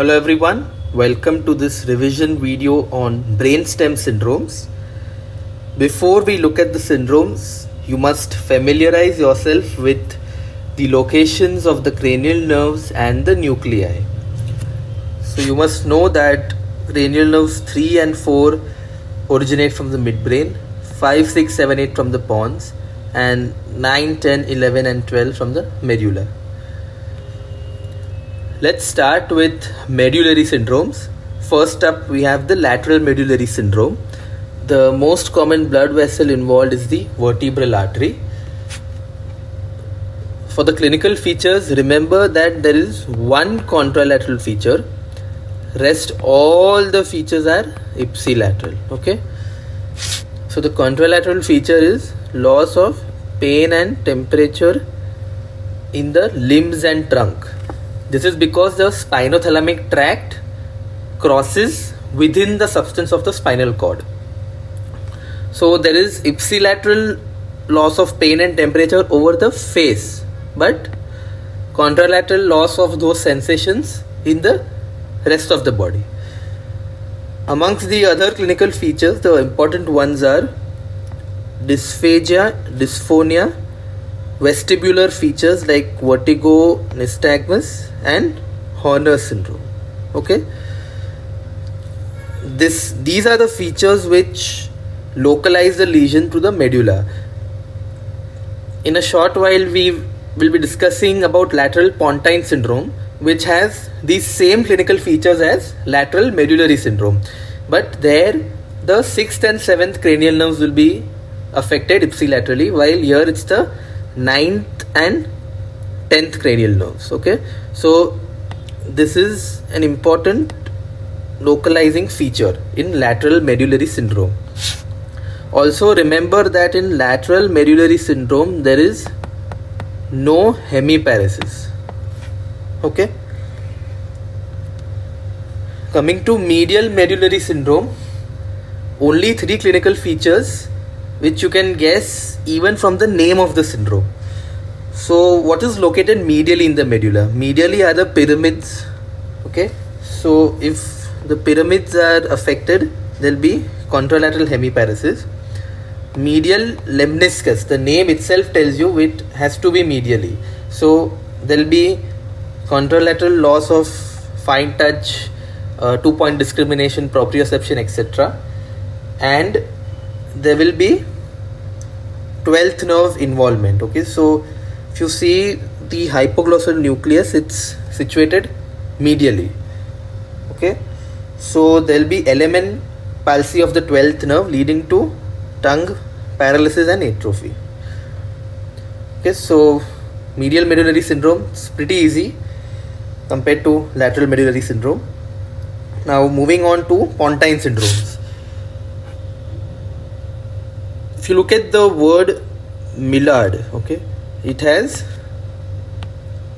Hello everyone, welcome to this revision video on brainstem syndromes. Before we look at the syndromes, you must familiarize yourself with the locations of the cranial nerves and the nuclei. So you must know that cranial nerves 3 and 4 originate from the midbrain, 5, 6, 7, 8 from the pons, and 9, 10, 11 and 12 from the medulla. Let's start with medullary syndromes. First up, we have the lateral medullary syndrome. The most common blood vessel involved is the vertebral artery. For the clinical features, remember that there is one contralateral feature. Rest all the features are ipsilateral. Okay. So the contralateral feature is loss of pain and temperature in the limbs and trunk. This is because the spinothalamic tract crosses within the substance of the spinal cord. So there is ipsilateral loss of pain and temperature over the face, but contralateral loss of those sensations in the rest of the body. Amongst the other clinical features, the important ones are dysphagia, dysphonia, vestibular features like vertigo, nystagmus and Horner syndrome. Okay, these are the features which localize the lesion to the medulla. In a short while we will be discussing about lateral pontine syndrome, which has these same clinical features as lateral medullary syndrome, but there the 6th and 7th cranial nerves will be affected ipsilaterally, while here it's the 9th and 10th cranial nerves. Okay, so this is an important localizing feature in lateral medullary syndrome. Also remember that in lateral medullary syndrome there is no hemiparesis. Okay, coming to medial medullary syndrome, only 3 clinical features which you can guess even from the name of the syndrome. So what is located medially in the medulla? Medially are the pyramids. Okay, so if the pyramids are affected, there will be contralateral hemiparesis. Medial lemniscus, the name itself tells you it has to be medially. So there will be contralateral loss of fine touch, 2-point discrimination, proprioception, etc. And there will be 12th nerve involvement. Okay, so if you see the hypoglossal nucleus, it's situated medially. Okay, so there will be LMN palsy of the 12th nerve leading to tongue paralysis and atrophy. Okay, so medial medullary syndrome is pretty easy compared to lateral medullary syndrome. Now moving on to pontine syndromes. If you look at the word Millard, okay, it has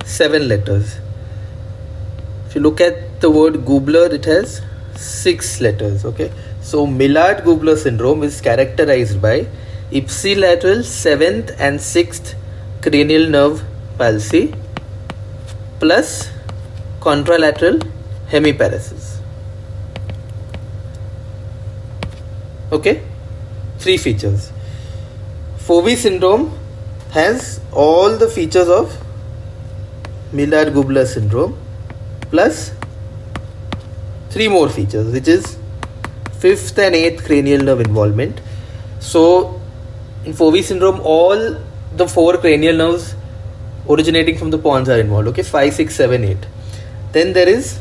7 letters. If you look at the word Gubler, it has 6 letters. Okay, so Millard-Gubler syndrome is characterized by ipsilateral 7th and 6th cranial nerve palsy plus contralateral hemiparesis. Okay, 3 features. Fovey syndrome has all the features of Millard-Gubler syndrome plus 3 more features, which is 5th and 8th cranial nerve involvement. So in Fovey syndrome, all the 4 cranial nerves originating from the pons are involved. Okay, 5, 6, 7, 8. Then there is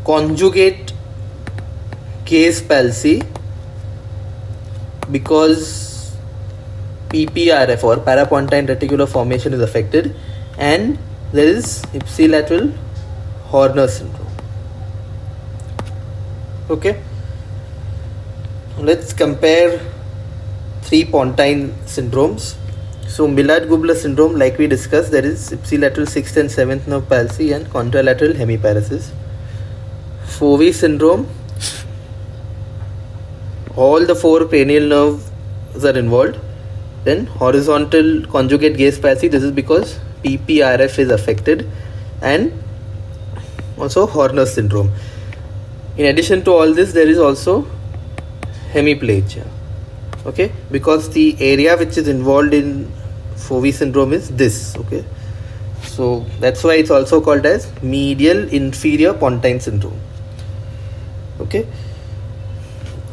conjugate gaze palsy because PPRF or parapontine reticular formation is affected, and there is ipsilateral Horner syndrome. Okay, let's compare 3 pontine syndromes. So Millard-Gubler syndrome, like we discussed, there is ipsilateral 6th and 7th nerve palsy and contralateral hemiparesis. Fovey syndrome, all the 4 cranial nerves are involved. Then horizontal conjugate gaze palsy, this is because PPRF is affected, and also Horner syndrome. In addition to all this, there is also hemiplegia. Okay, because the area which is involved in Fovey syndrome is this. Okay, so that's why it's also called as medial inferior pontine syndrome. Okay,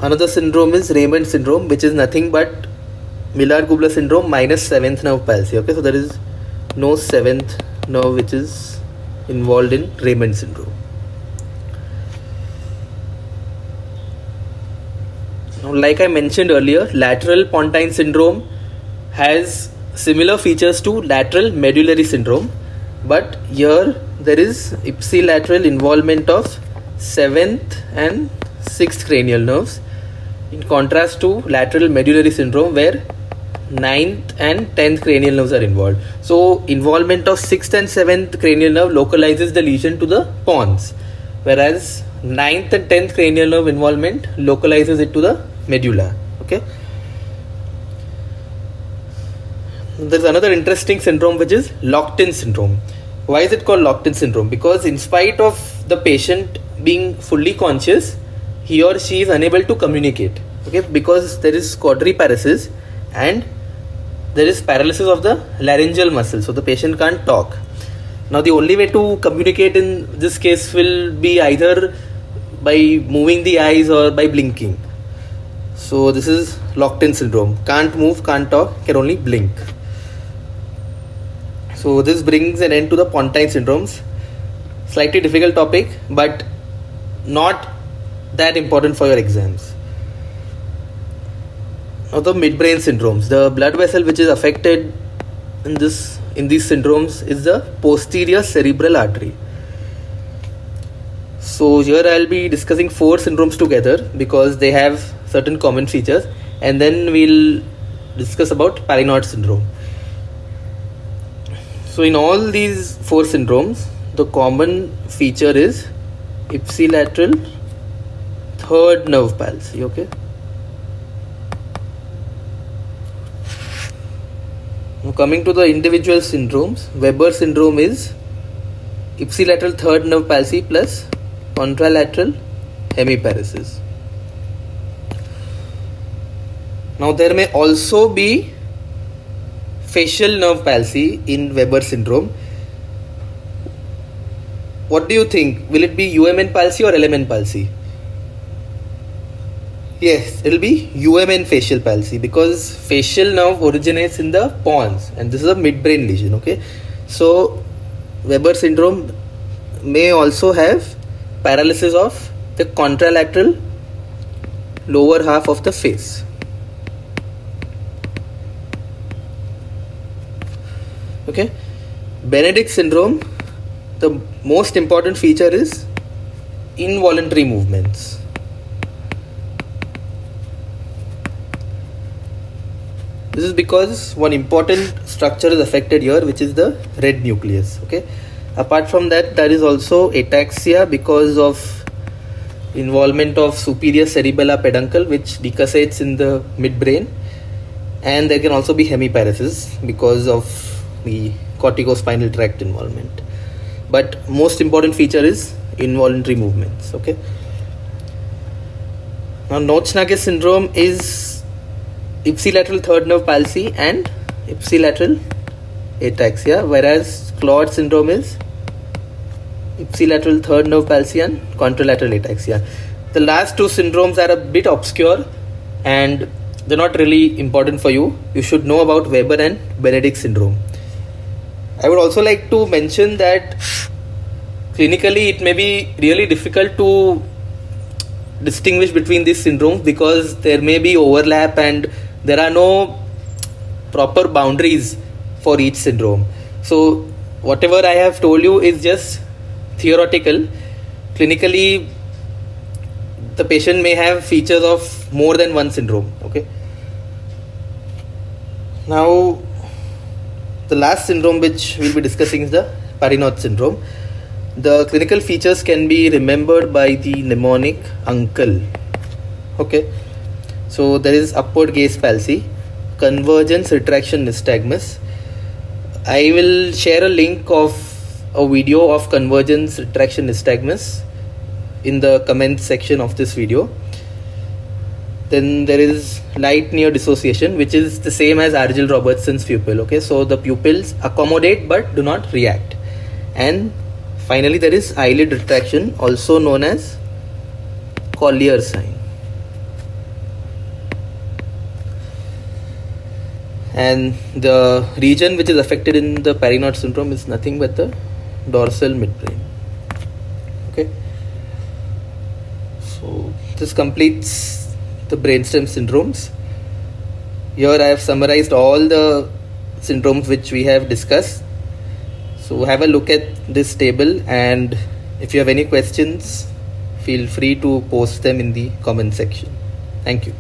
another syndrome is Raymond syndrome, which is nothing but Miller-Gubler syndrome minus 7th nerve palsy. Okay, so there is no 7th nerve which is involved in Raymond syndrome. Now, like I mentioned earlier, lateral pontine syndrome has similar features to lateral medullary syndrome, but here there is ipsilateral involvement of 7th and 6th cranial nerves, in contrast to lateral medullary syndrome where 9th and 10th cranial nerves are involved. So involvement of 6th and 7th cranial nerve localizes the lesion to the pons, whereas 9th and 10th cranial nerve involvement localizes it to the medulla. Okay. There's another interesting syndrome which is locked-in syndrome. Why is it called locked-in syndrome? Because in spite of the patient being fully conscious, he or she is unable to communicate. Okay, because there is quadriparesis and there is paralysis of the laryngeal muscle, so the patient can't talk. Now the only way to communicate in this case will be either by moving the eyes or by blinking. So this is locked-in syndrome. Can't move, can't talk, can only blink. So this brings an end to the pontine syndromes. Slightly difficult topic, but not that important for your exams. Now the midbrain syndromes. The blood vessel which is affected in these syndromes is the posterior cerebral artery. So here I'll be discussing 4 syndromes together because they have certain common features, and then we'll discuss about Palinod syndrome. So in all these 4 syndromes, the common feature is ipsilateral third nerve palsy. Okay. Now coming to the individual syndromes, Weber syndrome is ipsilateral third nerve palsy plus contralateral hemiparesis. Now there may also be facial nerve palsy in Weber syndrome. What do you think? Will it be UMN palsy or LMN palsy? Yes, it will be UMN facial palsy because facial nerve originates in the pons and this is a midbrain lesion. Okay, so Weber syndrome may also have paralysis of the contralateral lower half of the face. Okay, Benedict syndrome, the most important feature is involuntary movements. This is because one important structure is affected here, which is the red nucleus. Okay. Apart from that, there is also ataxia because of involvement of superior cerebellar peduncle, which decussates in the midbrain, and there can also be hemiparesis because of the corticospinal tract involvement. But most important feature is involuntary movements. Okay. Now, Notch-Nages syndrome is ipsilateral third nerve palsy and ipsilateral ataxia, whereas Claude syndrome is ipsilateral third nerve palsy and contralateral ataxia. The last 2 syndromes are a bit obscure and they're not really important for you. You should know about Weber and Benedict syndrome. I would also like to mention that clinically it may be really difficult to distinguish between these syndromes because there may be overlap and there are no proper boundaries for each syndrome. So whatever I have told you is just theoretical. Clinically, the patient may have features of more than one syndrome. Okay. Now, the last syndrome which we'll be discussing is the Palinod syndrome. The clinical features can be remembered by the mnemonic UNCLE. Okay. So there is upward gaze palsy, convergence retraction nystagmus. I will share a link of a video of convergence retraction nystagmus in the comments section of this video. Then there is light near dissociation, which is the same as Argyll-Robertson's pupil. Okay, so the pupils accommodate but do not react. And finally, there is eyelid retraction, also known as Collier sign. And the region which is affected in the Parinot syndrome is nothing but the dorsal midbrain. Okay, so this completes the brainstem syndromes. Here I have summarized all the syndromes which we have discussed. So have a look at this table, and if you have any questions, feel free to post them in the comment section. Thank you.